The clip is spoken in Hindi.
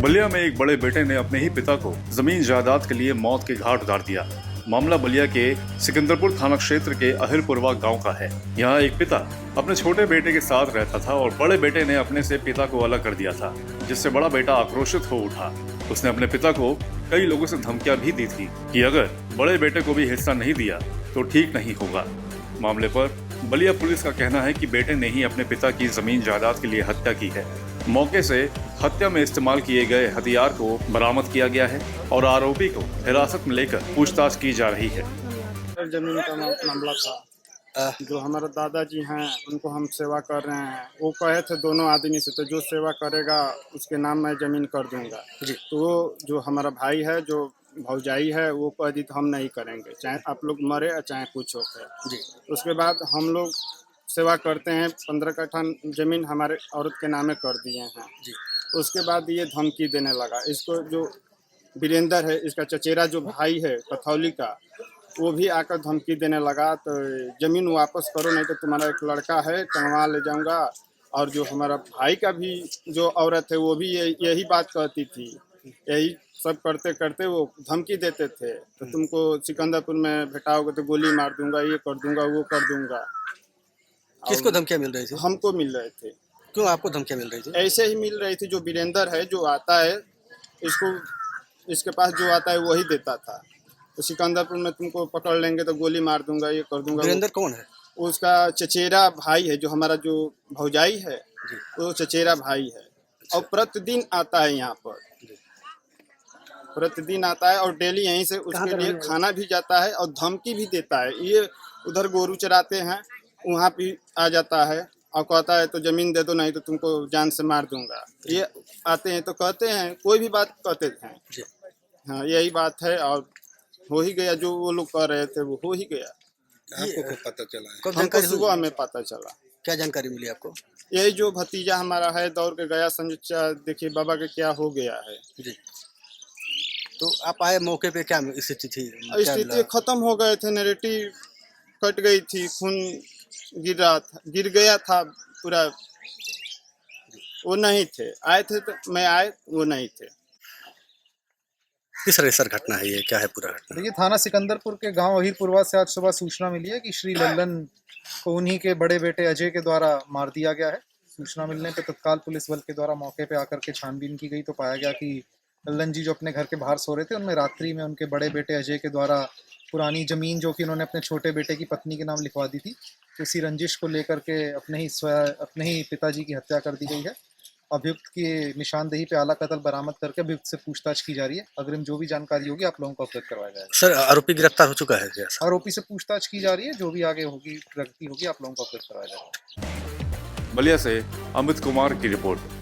बलिया में एक बड़े बेटे ने अपने ही पिता को जमीन जायदाद के लिए मौत के घाट उतार दिया। मामला बलिया के सिकंदरपुर थाना क्षेत्र के अहिरपुरवा गांव का है। यहाँ एक पिता अपने छोटे बेटे के साथ रहता था और बड़े बेटे ने अपने से पिता को अलग कर दिया था, जिससे बड़ा बेटा आक्रोशित हो उठा। उसने अपने पिता को कई लोगों से धमकियां भी दी थी कि अगर बड़े बेटे को भी हिस्सा नहीं दिया तो ठीक नहीं होगा। मामले पर बलिया पुलिस का कहना है कि बेटे ने ही अपने पिता की जमीन जायदाद के लिए हत्या की है। मौके से हत्या में इस्तेमाल किए गए हथियार को बरामद किया गया है और आरोपी को हिरासत में लेकर पूछताछ की जा रही है। जमीन का मामला था। जो हमारे दादाजी हैं उनको हम सेवा कर रहे हैं। वो कहे थे दोनों आदमी से, तो जो सेवा करेगा उसके नाम मैं जमीन कर दूंगा जी। तो वो जो हमारा भाई है, जो भौजाई है, वो कह दी तो हम नहीं करेंगे, चाहे आप लोग मरे चाहे कुछ हो जी। उसके बाद हम लोग सेवा करते हैं। 15 कट्ठा जमीन हमारे औरत के नामे कर दिए हैं जी। उसके बाद ये धमकी देने लगा। इसको जो वीरेंद्र है, इसका चचेरा जो भाई है कथौली का, वो भी आकर धमकी देने लगा, तो जमीन वापस करो नहीं तो तुम्हारा एक लड़का है टंगवा ले जाऊंगा। और जो हमारा भाई का भी जो औरत है वो भी यही बात कहती थी। यही सब करते करते वो धमकी देते थे, तो तुमको सिकंदरपुर में भेटाओगे तो गोली मार दूंगा, ये कर दूंगा, वो कर दूंगा। किसको धमकियां मिल रही थी? हमको मिल रहे थे। क्यों आपको धमकियां मिल रही थी? ऐसे ही मिल रही थी। जो वीरेंद्र है जो आता है, इसके पास जो आता है वही देता था। तो सिकंदरपुर में तुमको पकड़ लेंगे तो गोली मार दूंगा, ये कर दूंगा। वीरेंद्र कौन है? उसका चचेरा भाई है। जो हमारा जो भौजाई है वो चचेरा भाई है। और प्रतिदिन आता है यहाँ पर, प्रतिदिन आता है और डेली यहीं से उसके लिए खाना भी जाता है और धमकी भी देता है। ये उधर गोरू चराते हैं, वहाँ भी आ जाता है और कहता है तो जमीन दे दो नहीं तो तुमको जान से मार दूंगा। ये आते हैं तो कहते हैं, कोई भी बात कहते हैं। हाँ, यही बात है। और हो ही गया, जो वो लोग कह रहे थे वो हो ही गया। आपको पता चला? हमको सुबह हमें पता चला। क्या जानकारी मिली आपको? यही जो भतीजा हमारा है दौड़ के गया, समझा देखिए बाबा के क्या हो गया है जी। तो आप आए मौके पे, क्या स्थिति थी? स्थिति खत्म हो गए थे, नैरेटिव कट गई थी, खून गिर गया था पूरा। वो नहीं थे, आए थे तो मैं आए, वो नहीं थे। किस रेसर घटना है ये, क्या है पूरा घटना? देखिए, थाना सिकंदरपुर के गांव अहिरपुरवा से आज सुबह सूचना मिली है कि श्री लल्लन को उन्हीं के बड़े बेटे अजय के द्वारा मार दिया गया है। सूचना मिलने पर तत्काल पुलिस बल के द्वारा मौके पे आकर के छानबीन की गई तो पाया गया कि लल्लन जी जो अपने घर के बाहर सो रहे थे, उनमें रात्रि में उनके बड़े बेटे अजय के द्वारा पुरानी जमीन जो कि उन्होंने अपने छोटे बेटे की पत्नी के नाम लिखवा दी थी, तो इसी रंजिश को लेकर के अपने ही पिताजी की हत्या कर दी गई है। अभियुक्त की निशानदेही पे आला कत्ल बरामद करके अभियुक्त से पूछताछ की जा रही है। अग्रिम जो भी जानकारी होगी आप लोगों को अवगत करवाया जाएगा। सर, आरोपी गिरफ्तार हो चुका है क्या? आरोपी से पूछताछ की जा रही है, जो भी आगे होगी प्रगति होगी आप लोगों को अवगत करवाया जाएगा। बलिया से अमित कुमार की रिपोर्ट।